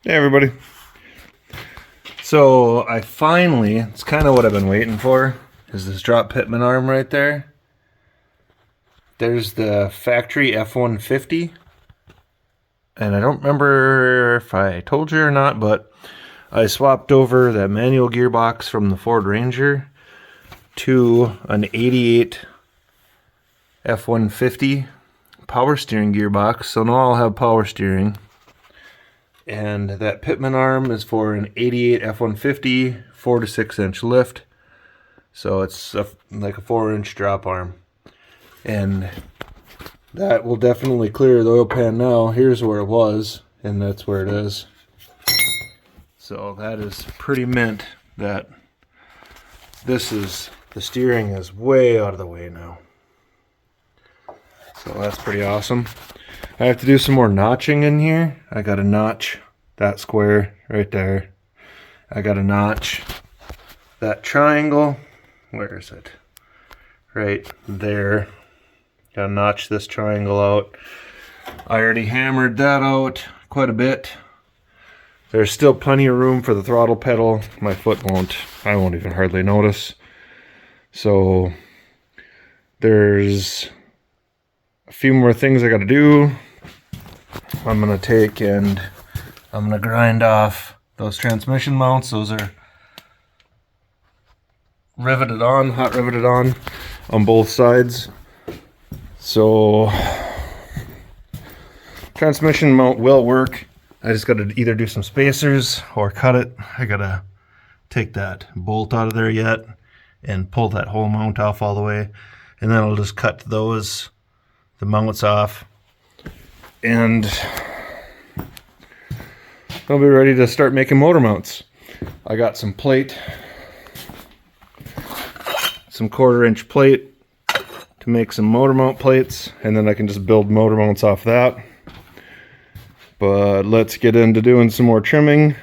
Hey everybody. So I finally, it's kind of what I've been waiting for, is this drop pitman arm right there. There's the factory F-150. And I don't remember if I told you or not, but I swapped over that manual gearbox from the Ford Ranger to an 88 F-150 power steering gearbox. So now I'll have power steering. And that pitman arm is for an 88 F-150 4 to 6 inch lift. So it's like a 4-inch drop arm. And that will definitely clear the oil pan now. Here's where it was, and that's where it is. So that is pretty mint that the steering is way out of the way now. So that's pretty awesome. I have to do some more notching in here. I got to notch that square right there. I got to notch that triangle. Where is it? Right there. Got to notch this triangle out. I already hammered that out quite a bit. There's still plenty of room for the throttle pedal. My foot I won't even hardly notice. So there's a few more things I got to do. I'm going to take and I'm going to grind off those transmission mounts. Those are riveted on, hot riveted on both sides. So transmission mount will work. I just got to either do some spacers or cut it. I got to take that bolt out of there yet and pull that whole mount off all the way. And then I'll just cut the mounts off. And I'll be ready to start making motor mounts. I got some 1/4-inch plate to make some motor mount plates, and then I can just build motor mounts off that. But let's get into doing some more trimming.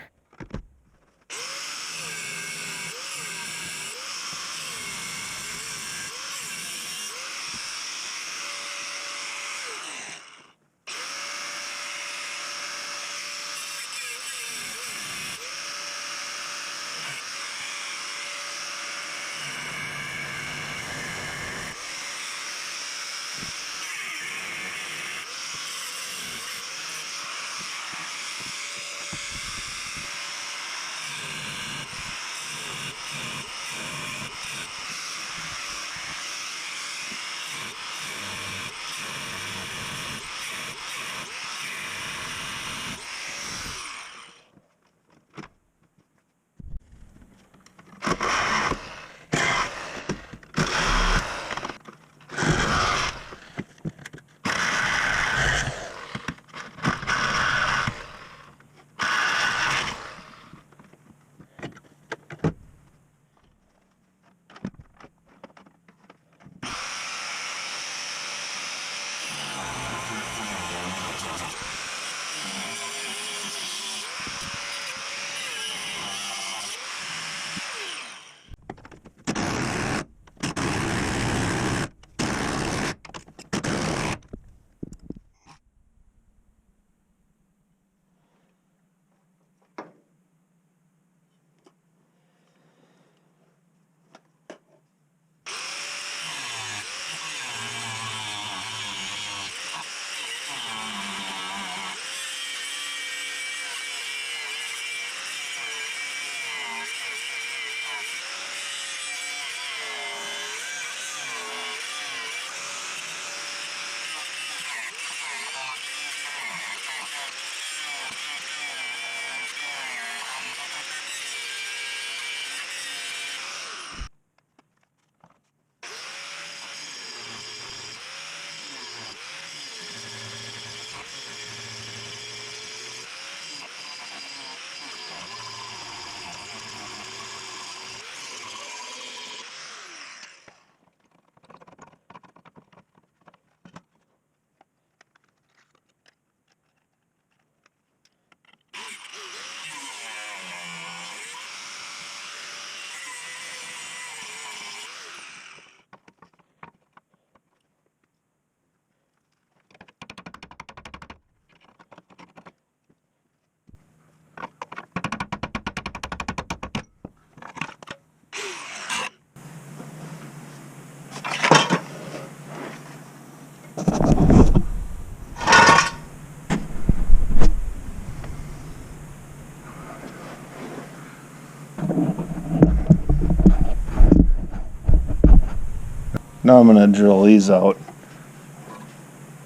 Now I'm going to drill these out.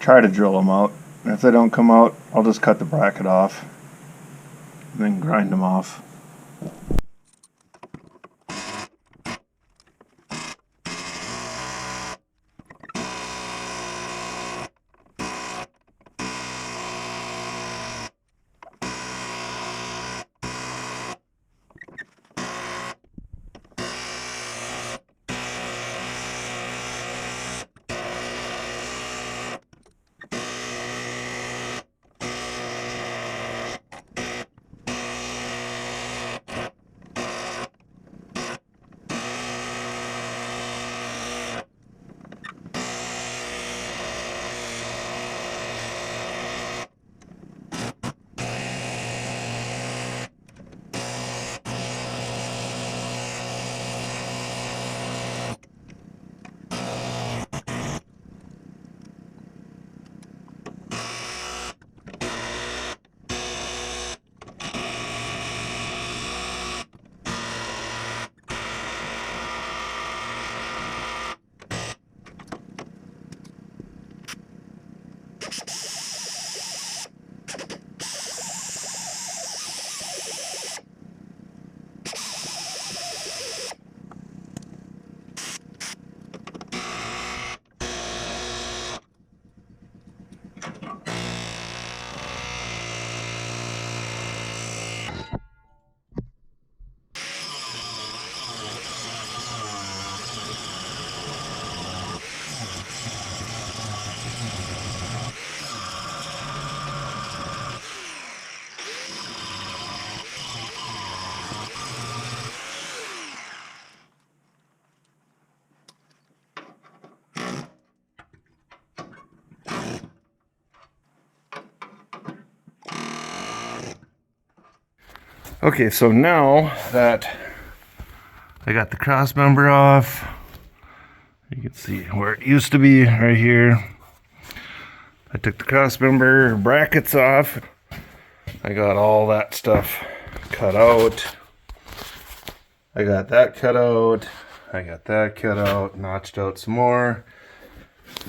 Try to drill them out. And if they don't come out, I'll just cut the bracket off and then grind them off. Okay, so now that I got the cross member off, you can see where it used to be right here. I took the cross member brackets off. I got all that stuff cut out. I got that cut out. I got that cut out, notched out some more.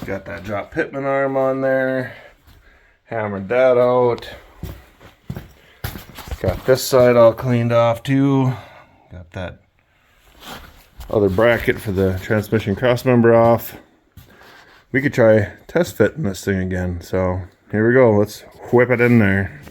Got that drop pitman arm on there. Hammered that out. Got this side all cleaned off too. Got that other bracket for the transmission cross member off. We could try test fitting this thing again. So here we go. Let's whip it in there.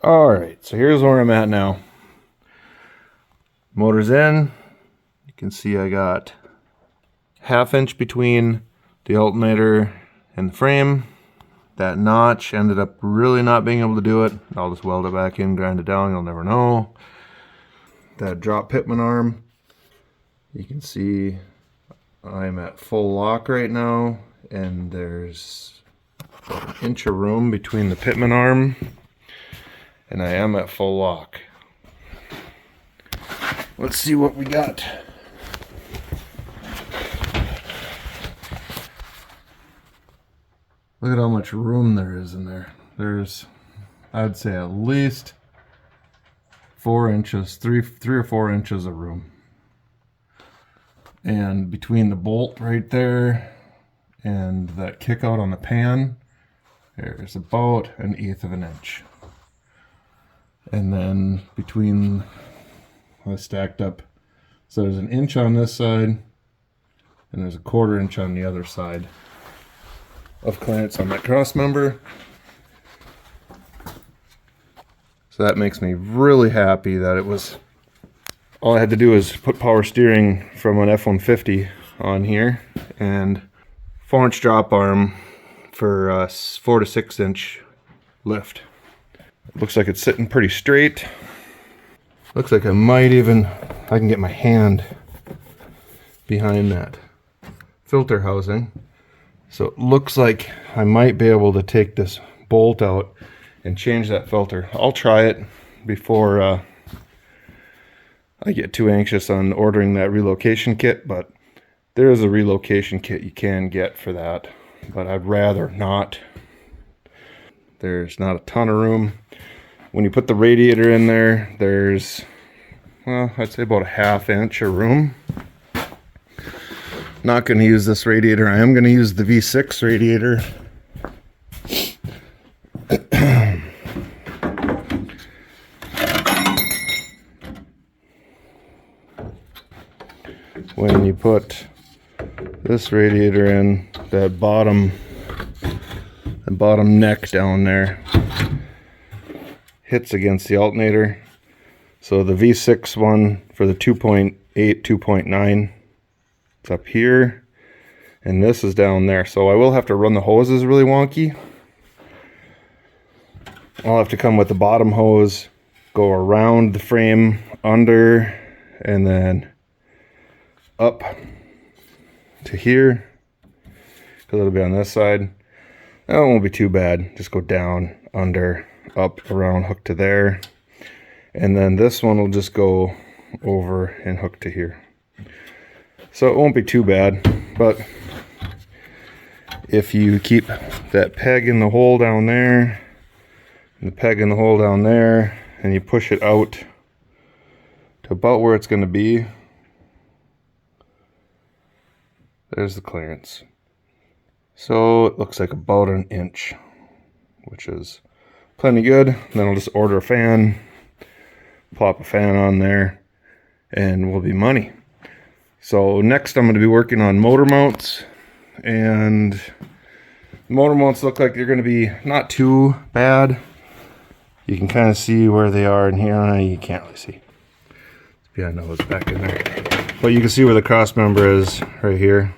Alright, so here's where I'm at now. Motor's in. You can see I got 1/2 inch between the alternator and the frame. That notch ended up really not being able to do it. I'll just weld it back in, grind it down, you'll never know. That drop pitman arm, you can see I'm at full lock right now, and there's an inch of room between the pitman arm, and I am at full lock. Let's see what we got. Look at how much room there is in there. There's, I would say, at least 4 inches, three or 4 inches of room. And between the bolt right there and that kick out on the pan, there's about 1/8 of an inch. And then between, I stacked up, so there's 1 inch on this side and there's 1/4 inch on the other side of clearance on that cross member. So that makes me really happy that it was, all I had to do is put power steering from an F-150 on here and 4-inch drop arm for 4 to 6 inch lift. It looks like it's sitting pretty straight. Looks like I can get my hand behind that filter housing. So it looks like I might be able to take this bolt out and change that filter. I'll try it before I get too anxious on ordering that relocation kit, but there is a relocation kit you can get for that, but I'd rather not. There's not a ton of room. When you put the radiator in there, there's, well, I'd say about 1/2 inch of room. Not going to use this radiator. I am going to use the V6 radiator. When you put this radiator in, that bottom neck down there hits against the alternator. So the V6 one for the 2.8, 2.9, it's up here, and this is down there. So I will have to run the hoses really wonky. I'll have to come with the bottom hose, go around the frame, under, and then up to here, because it'll be on this side. That won't be too bad. Just go down, under, up, around, hook to there. And then this one will just go over and hook to here. So it won't be too bad, but if you keep that peg in the hole down there, and the peg in the hole down there, and you push it out to about where it's going to be, there's the clearance. So it looks like about 1 inch, which is plenty good. Then I'll just order a fan, plop a fan on there, and we'll be money. So next I'm going to be working on motor mounts, and the motor mounts look like they're going to be not too bad. You can kind of see where they are in here. You can't really see. Yeah, no, it's back in there. But you can see where the cross member is right here.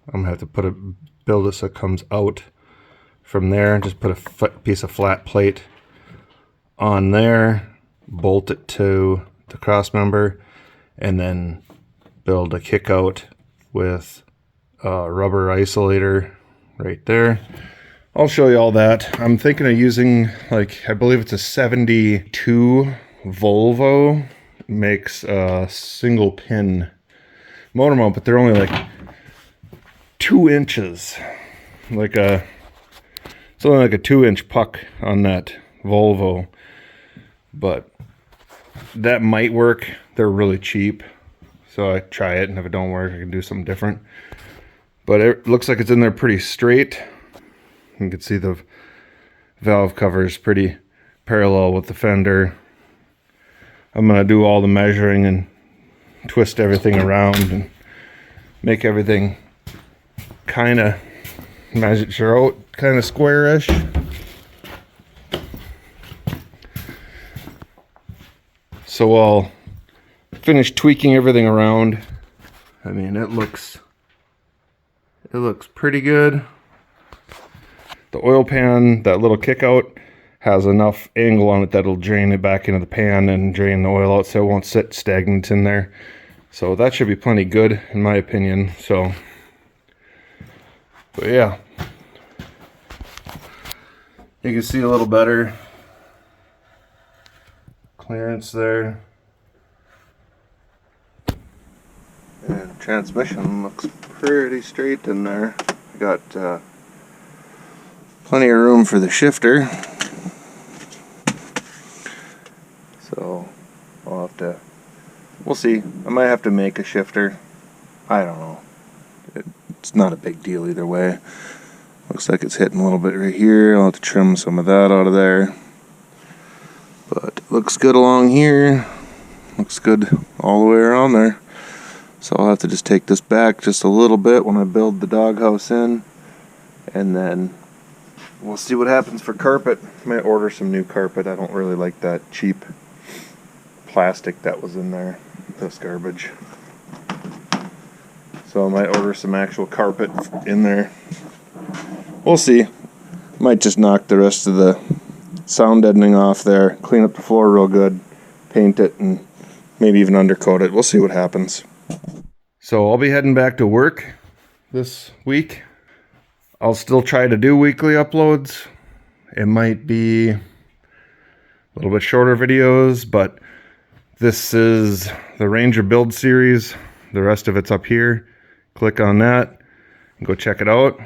I'm gonna have to build it so it comes out from there. Just put a piece of flat plate on there, bolt it to the cross member, and then build a kick out with a rubber isolator right there. I'll show you all that. I'm thinking of using, like, I believe it's a 72 Volvo. Makes a single pin motor mount, but they're only like 2 inches. It's only like a 2-inch puck on that Volvo, but that might work. They're really cheap, so I try it, and if it don't work, I can do something different. But it looks like it's in there pretty straight. You can see the valve cover is pretty parallel with the fender. I'm going to do all the measuring and twist everything around and make everything kind of measure out, kind of squarish. So I'll finish tweaking everything around. I mean, it looks pretty good. The oil pan, that little kick out, has enough angle on it that it'll drain it back into the pan and drain the oil out, so it won't sit stagnant in there. So that should be plenty good in my opinion. So, but yeah, you can see a little better clearance there, and transmission looks pretty straight in there. I got plenty of room for the shifter. So we'll see. I might have to make a shifter. I don't know. It's not a big deal either way. Looks like it's hitting a little bit right here. I'll have to trim some of that out of there. But looks good along here. Looks good all the way around there. So I'll have to just take this back just a little bit when I build the doghouse in. And then we'll see what happens for carpet. Might order some new carpet. I don't really like that cheap plastic that was in there. This garbage. So I might order some actual carpet in there. We'll see. Might just knock the rest of the sound deadening off there, clean up the floor real good, paint it, and maybe even undercoat it. We'll see what happens. So I'll be heading back to work this week. I'll still try to do weekly uploads. It might be a little bit shorter videos, but this is the Ranger build series. The rest of it's up here. Click on that and go check it out.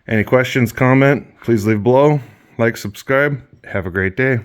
Any questions, comment, please leave below. Like, subscribe. Have a great day.